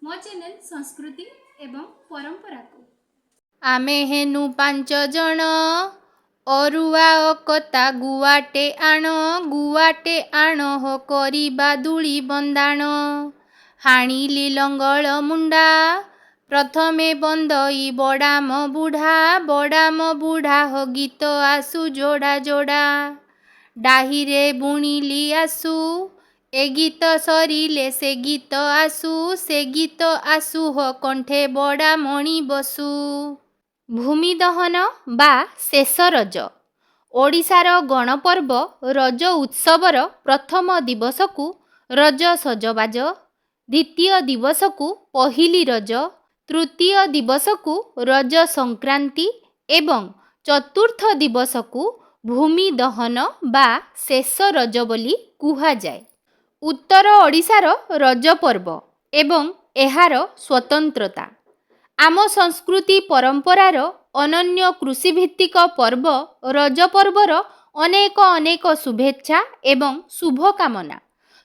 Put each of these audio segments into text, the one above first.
मो चैनल संस्कृति एवं परंपरा को आमे हेनु 5 जण अरुआ अकता गुवाटे आण हो करिबा दूली बंदाण हाणिली लंगल मुंडा प्रथमे बंदई बड़ाम बुढ़ा हो गीत आसु जोड़ा जोड़ा डाहिरे बुणिली आसु ए गीत सरिले से गीत आसु हो कंठे बड़ा मणि बसु। भूमिदहन बा शेष रज ओडिशार गणपर्व रज उत्सवर प्रथम दिवस को रज सजबाज, द्वितीय दिवस को पहिली रज, तृतीय दिवस को रज संक्रांति एवं चतुर्थ दिवस को भूमिदहन बा शेष रज बोली कुहा जाए। उत्तर ओडिशार रज पर्व एवं एहार स्वतंत्रता आम संस्कृति परंपरार अनन्य कृषिभित्तिक पर्व रज पर्वर अनेक अनेक शुभेच्छा एवं शुभकामना।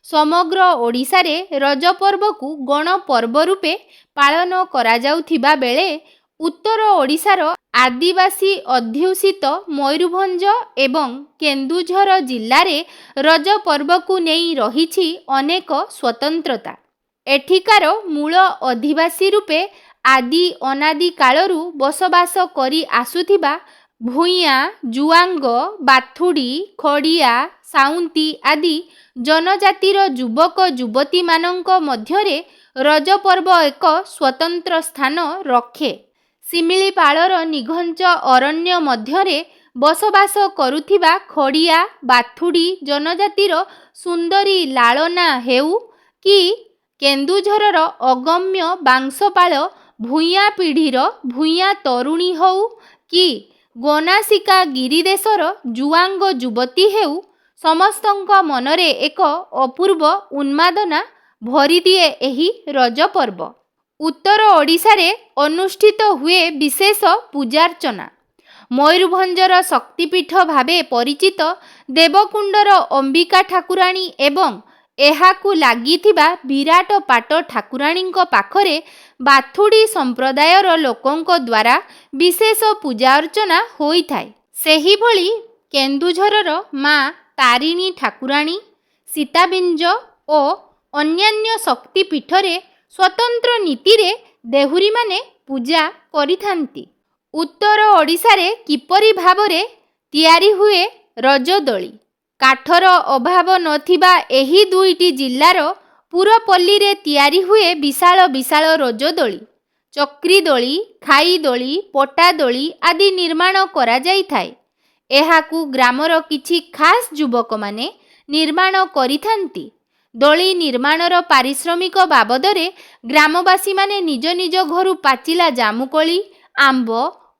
समग्र ओडिशा रे रज पर्व को गणपर्व रूपे पालन करा जाउथिबा बेले उत्तर ओडिशार आदिवासी अध्युषित मयूरभंज एवं केन्दुझर जिल्ला रे रज पर्व को नहीं रहिछि अनेक स्वतंत्रता। एठिकार मूल अधिवासी रूपे आदि अनादि कालरू बसवास करी आसुथिबा भूइया, जुआंग, बाथुड़ी, खड़िया, साउंती आदि जनजातिर युवक युवती मानंक मध्यरे रज पर्व एक स्वतंत्र स्थान रखे। सिमिलीपाଳର निघंच अरण्य मध्यरे बसवास करुथिबा खड़िया बाथुड़ी जनजातिर सुंदरी लालना हेउ कि केन्दुझरर अगम्य बांशपाळ भूइया पीढ़ीर भूइया तरुणी हौ कि गोनासिका गिरिदेशर जुआंग युवती हेउ समस्तंक मनरे एक अपूर्व उन्मादना भरिदिए एही रज पर्व। उत्तर ओडिशा रे अनुष्ठित हुए विशेष पूजार्चना। मयूरभंजर शक्तिपीठ भावे परिचित देवकुंडर अंबिका ठाकुराणी एवं एहाकु लागिथिबा विराट पाट ठाकुराणी पाखरे बाथुड़ी संप्रदायर लोकंक द्वारा विशेष पूजा अर्चना होइथाय। सेही भली केन्दुझरर माँ तारिणी ठाकुराणी, सीताबिंज और अन्यान्य शक्तिपीठरे स्वतंत्र नीति रे देहुरी माने पूजा करिथांती। उत्तर ओडिशा रे किपरि भावरे तियारी हुए रजदोली। काठर अभाव नथिबा एही दुईटी जिल्लार पुरपल्ली रे तियारी हुए विशाल विशाल रजदोली। चक्री दोली, खाई दोली, पटा दोली आदि निर्माण करा जाइथाय। एहाकु ग्रामर किछि खास युवक माने निर्माण करिथांती। दोली निर्माणर पारिश्रमिक बाबदरे ग्रामवासी माने निज निज घरु पाचिला जामुकोली, आंब,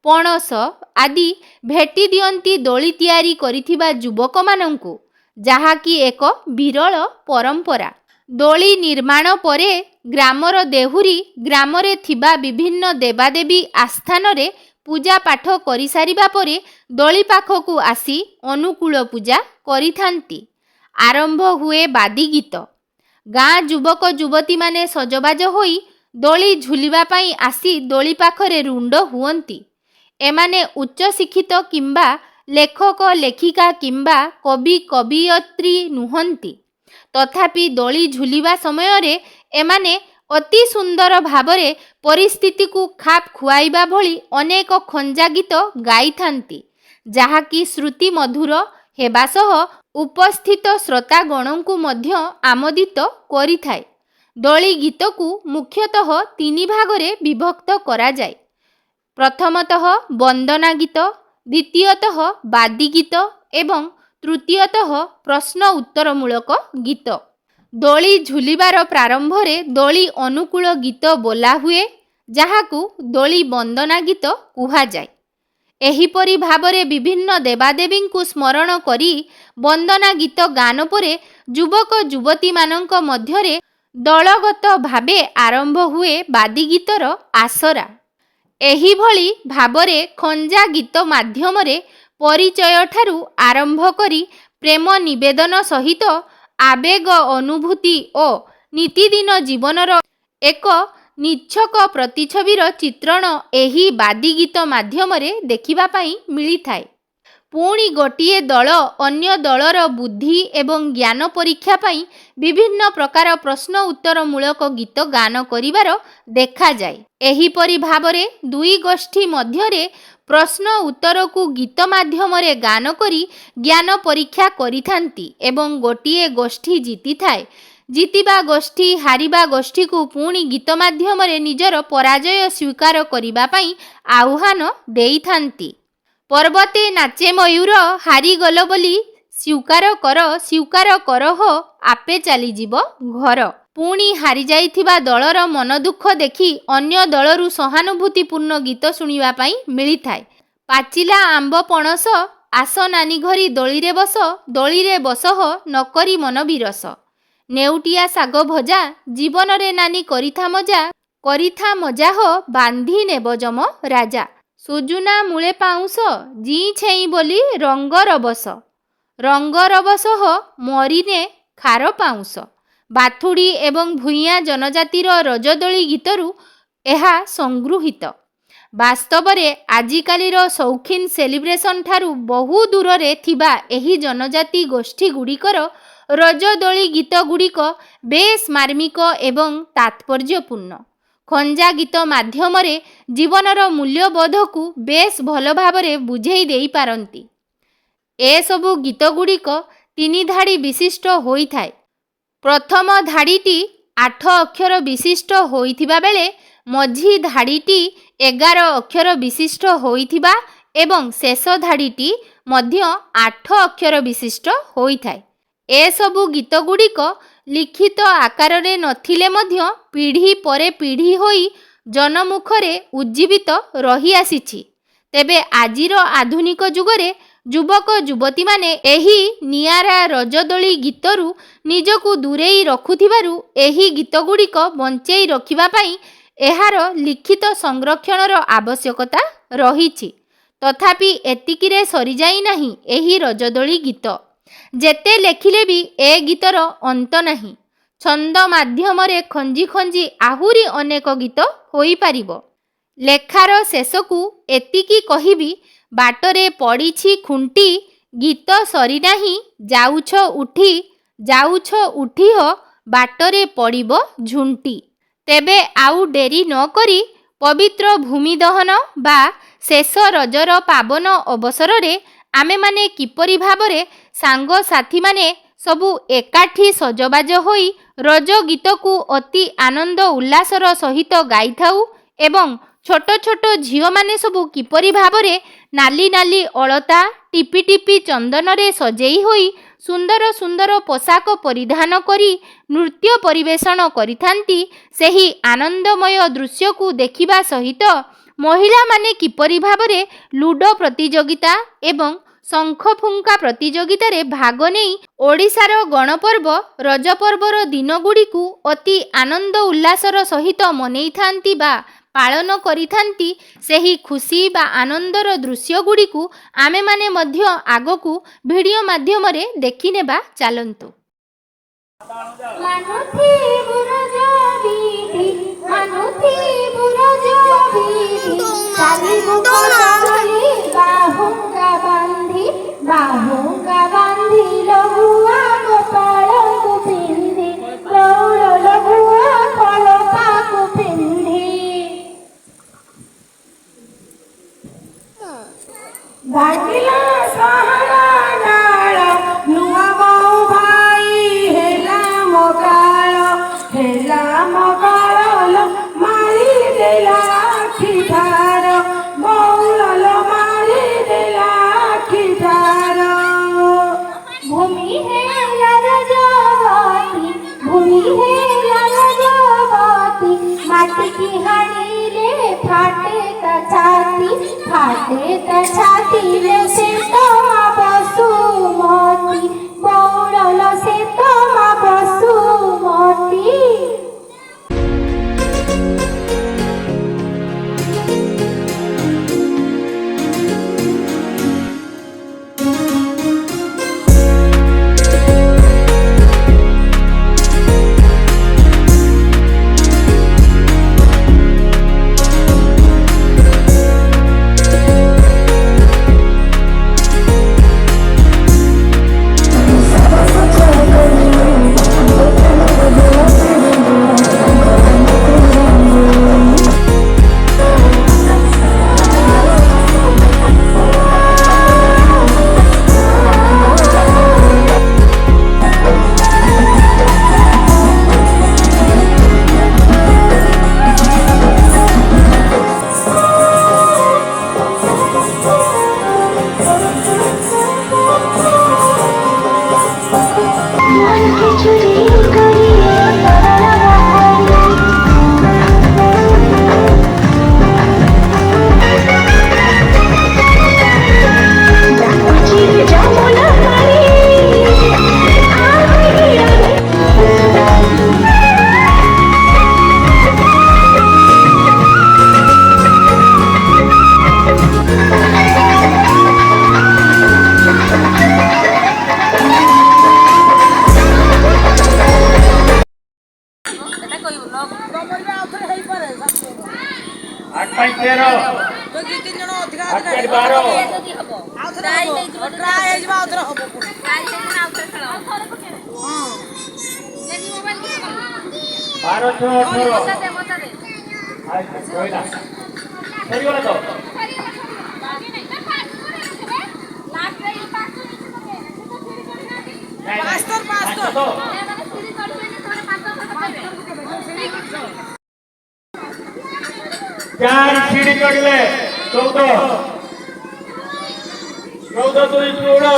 पणस आदि भेटी दियंती दोली तियारी करिथिबा युवक मानंकु, जाहाकी एक विरल परंपरा। दोली निर्माण परे ग्रामर देहुरी ग्रामरे थिबा विभिन्न देवादेवी आस्थान रे पूजा पाठ करि सारिबा परे दोली पाखकु आसी अनुकूल पूजा करिथांती। आरंभ हुए बादी गीत। गाँ युवक युवती माने सजबाज होई दोली झुलिबा पाई आसी दोली पाखरे रुंड हुअंती। एमाने उच्च शिक्षित किंबा लेखक लेखिका किंबा कवि कवियत्री नुहंती। तथापि दोली झुलिबा समय रे एमाने अति सुंदर भावरे परिस्थिति को खाप खुआइबा भली अनेक खंजा गीत गाइथांती, जाहाकी श्रुति मधुर हेबा सह उपस्थित श्रोतागणों मध्य आमोदित करिथाय। दोली गीत को मुख्यतः 3 भागरे विभक्त करा जाए। प्रथमतः वंदना गीत, द्वितीयतः बादी गीत एवं तृतीयतः प्रश्न उत्तरमूलक गीत। दोली झुलिबार प्रारंभ रे दोली अनुकूल गीत बोला हुए, जाहाकू दोली वंदना गीत कुहा जाए। एहीपरि भावरे विभिन्न देवादेवी को स्मरण करी वंदना गीत गान परे युवक युवती मानंक मध्यरे दलगत भावे आरंभ हुए बादी गीतर आसरा। एही भली भावरे खंजा गीत माध्यमरे परिचय ठारू आरंभ करी प्रेम निवेदन सहित आवेग अनुभूति और नीतिदिन जीवनर एक ନିଚ୍ଛକ ପ୍ରତିଛବିର ଚିତ୍ରଣ ଏହି ବାଦୀ ଗୀତ ମାଧ୍ୟମରେ ଦେଖିବା ପାଇଁ ମିଳିଥାଏ। ପୁଣି ଗୋଟିଏ ଦଳ ଅନ୍ୟ ଦଳର ବୁଦ୍ଧି ଏବଂ ଜ୍ଞାନ ପରୀକ୍ଷା ପାଇଁ ବିଭିନ୍ନ ପ୍ରକାର ପ୍ରଶ୍ନ ଉତ୍ତରମୂଳକ ଗୀତ ଗାନ କରିବାର ଦେଖାଯାଏ। ଏହିପରି ଭାବରେ ଦୁଇ ଗୋଷ୍ଠୀ ମଧ୍ୟରେ ପ୍ରଶ୍ନ ଉତ୍ତରକୁ ଗୀତ ମାଧ୍ୟମରେ ଗାନ କରି ଜ୍ଞାନ ପରୀକ୍ଷା କରିଥାନ୍ତି ଏବଂ ଗୋଟିଏ ଗୋଷ୍ଠୀ ଜିତିଥାଏ। ଜିତିବା ଗୋଷ୍ଠୀ ହାରିବା ଗୋଷ୍ଠୀକୁ ପୁଣି ଗୀତ ମାଧ୍ୟମରେ ନିଜର ପରାଜୟ ସ୍ୱୀକାର କରିବା ପାଇଁ ଆହ୍ୱାନ ଦେଇଥାନ୍ତି। ପର୍ବତେ ନାଚେ ମୟୂର ହାରିଗଲ ବୋଲି ସ୍ୱୀକାର କର ହୋ ଆପେ ଚାଲିଯିବ ଘର। ପୁଣି ହାରିଯାଇଥିବା ଦଳର ମନ ଦୁଃଖ ଦେଖି ଅନ୍ୟ ଦଳରୁ ସହାନୁଭୂତିପୂର୍ଣ୍ଣ ଗୀତ ଶୁଣିବା ପାଇଁ ମିଳିଥାଏ। ପାଚିଲା ଆମ୍ବ ପଣସ ଆସ ନାନୀ ଘରି ଦୋଳିରେ ବସ ହୋ ନକରି ମନ ବିରସ। ନେଉଟିଆ ଶାଗ ଭଜା ଜୀବନରେ ନାନୀ କରିଥା ମଜା ହୋ ବାନ୍ଧି ନେବ ଯମ ରାଜା। ସୁଜୁନା ମୂଳେ ପାଉଁଶ ଜୀ ଛେଇଁ ବୋଲି ରଙ୍ଗରବସ ହୋ ମରିନେ ଖାର ପାଉଁଶ। ବାଥୁଡ଼ି ଏବଂ ଭୂଇଁଆ ଜନଜାତିର ରଜଦୋଳି ଗୀତରୁ ଏହା ସଂଗୃହୀତ। ବାସ୍ତବରେ ଆଜିକାଲିର ସୌଖିନ ସେଲିବ୍ରେସନ୍ ଠାରୁ ବହୁ ଦୂରରେ ଥିବା ଏହି ଜନଜାତି ଗୋଷ୍ଠୀ ଗୁଡ଼ିକର ରଜଦୋଳି ଗୀତ ଗୁଡ଼ିକ ବେଶ ମାର୍ମିକ ଏବଂ ତାତ୍ପର୍ଯ୍ୟପୂର୍ଣ୍ଣ। ଖଞ୍ଜା ଗୀତ ମାଧ୍ୟମରେ ଜୀବନର ମୂଲ୍ୟବୋଧକୁ ବେଶ ଭଲ ଭାବରେ ବୁଝେଇ ଦେଇପାରନ୍ତି। ଏସବୁ ଗୀତ ଗୁଡ଼ିକ 3 ଧାଡ଼ି ବିଶିଷ୍ଟ ହୋଇଥାଏ। ପ୍ରଥମ ଧାଡ଼ିଟି 8 ଅକ୍ଷର ବିଶିଷ୍ଟ ହୋଇଥିବା ବେଳେ ମଝି ଧାଡ଼ିଟି 11 ଅକ୍ଷର ବିଶିଷ୍ଟ ହୋଇଥିବା ଏବଂ ଶେଷ ଧାଡ଼ିଟି ମଧ୍ୟ 8 ଅକ୍ଷର ବିଶିଷ୍ଟ ହୋଇଥାଏ। ଏସବୁ ଗୀତ ଗୁଡ଼ିକ ଲିଖିତ ଆକାରରେ ନଥିଲେ ମଧ୍ୟ ପିଢ଼ି ପରେ ପିଢ଼ି ହୋଇ ଜନମୁଖରେ ଉଜ୍ଜୀବିତ ରହିଆସିଛି। ତେବେ ଆଜିର ଆଧୁନିକ ଯୁଗରେ ଯୁବକ ଯୁବତୀମାନେ ଏହି ନିଆରା ରଜଦୋଳି ଗୀତରୁ ନିଜକୁ ଦୂରେଇ ରଖୁଥିବାରୁ ଏହି ଗୀତଗୁଡ଼ିକ ବଞ୍ଚେଇ ରଖିବା ପାଇଁ ଏହାର ଲିଖିତ ସଂରକ୍ଷଣର ଆବଶ୍ୟକତା ରହିଛି। ତଥାପି ଏତିକିରେ ସରିଯାଇ ନାହିଁ ଏହି ରଜଦୋଳି ଗୀତ। ଯେତେ ଲେଖିଲେ ବି ଏ ଗୀତର ଅନ୍ତ ନାହିଁ। ଛନ୍ଦ ମାଧ୍ୟମରେ ଖଞ୍ଜି ଖଞ୍ଜି ଆହୁରି ଅନେକ ଗୀତ ହୋଇପାରିବ। ଲେଖାର ଶେଷକୁ ଏତିକି କହିବି, ବାଟରେ ପଡ଼ିଛି ଖୁଣ୍ଟି ଗୀତ ସରିନାହିଁ ଯାଉଛ ଉଠି ହୋ ବାଟରେ ପଡ଼ିବ ଝୁଣ୍ଟି। ତେବେ ଆଉ ଡେରି ନ କରି ପବିତ୍ର ଭୂମି ଦହନ ବା ଶେଷ ରଜର ପାବନ ଅବସରରେ ଆମେମାନେ କିପରି ଭାବରେ ସାଙ୍ଗସାଥୀମାନେ ସବୁ ଏକାଠି ସଜବାଜ ହୋଇ ରଜ ଗୀତକୁ ଅତି ଆନନ୍ଦ ଉଲ୍ଲାସର ସହିତ ଗାଇଥାଉ ଏବଂ ଛୋଟ ଛୋଟ ଝିଅମାନେ ସବୁ କିପରି ଭାବରେ ନାଲି ନାଲି ଅଳତା ଟିପି ଟିପି ଚନ୍ଦନରେ ସଜେଇ ହୋଇ ସୁନ୍ଦର ସୁନ୍ଦର ପୋଷାକ ପରିଧାନ କରି ନୃତ୍ୟ ପରିବେଷଣ କରିଥାନ୍ତି, ସେହି ଆନନ୍ଦମୟ ଦୃଶ୍ୟକୁ ଦେଖିବା ସହିତ ମହିଳାମାନେ କିପରି ଭାବରେ ଲୁଡୋ ପ୍ରତିଯୋଗିତା ଏବଂ ଶଙ୍ଖଫୁଙ୍କା ପ୍ରତିଯୋଗିତାରେ ଭାଗ ନେଇ ଓଡ଼ିଶାର ଗଣପର୍ବ ରଜପର୍ବର ଦିନଗୁଡ଼ିକୁ ଅତି ଆନନ୍ଦ ଉଲ୍ଲାସର ସହିତ ମନେଇଥାନ୍ତି ବା ପାଳନ କରିଥାନ୍ତି, ସେହି ଖୁସି ବା ଆନନ୍ଦର ଦୃଶ୍ୟଗୁଡ଼ିକୁ ଆମେମାନେ ମଧ୍ୟ ଆଗକୁ ଭିଡ଼ିଓ ମାଧ୍ୟମରେ ଦେଖିନେବା। ଚାଲନ୍ତୁ। ଭାଗିଲା ସହରା ନାଳ ନୂଆ ବୋଉ ଭାଇ ହେଲା ମଗାଳ ମାରି ଦେଲା ଆଖିଧାର ବଉଳ ମାରି ଦେଲା ଆଖିଧାର। ଭୂମି ହେଲା ରଜବତୀ ମାଟିକି ହାଣିଲେ फाटे ता छाती रे से तो माँ बसुमती बौड़ल से तो माँ बसुमती। 8 5 13 8 8 12 12 6 18 ଆଚ୍ଛା ରହିଲା ସରିଗଲା ତ ପାଞ୍ଚ ତ ଚାରି ସିଡ଼ି ଚଢିଲେ 14 14 2 16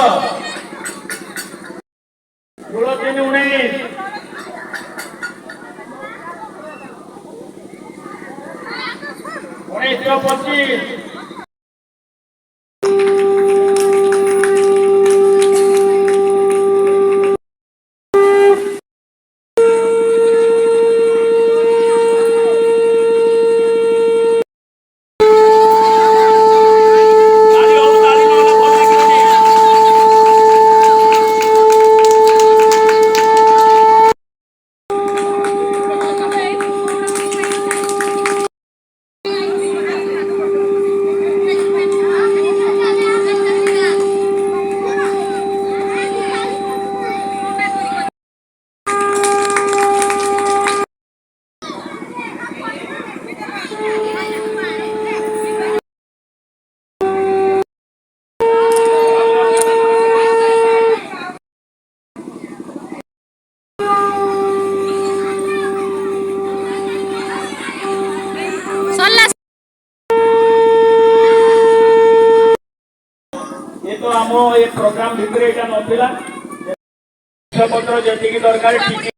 16 3 19 19 25 ସରିଲା। ये तो आम ये प्रोग्राम भितर यहाँ नाला पत्र जी दरकार ठीक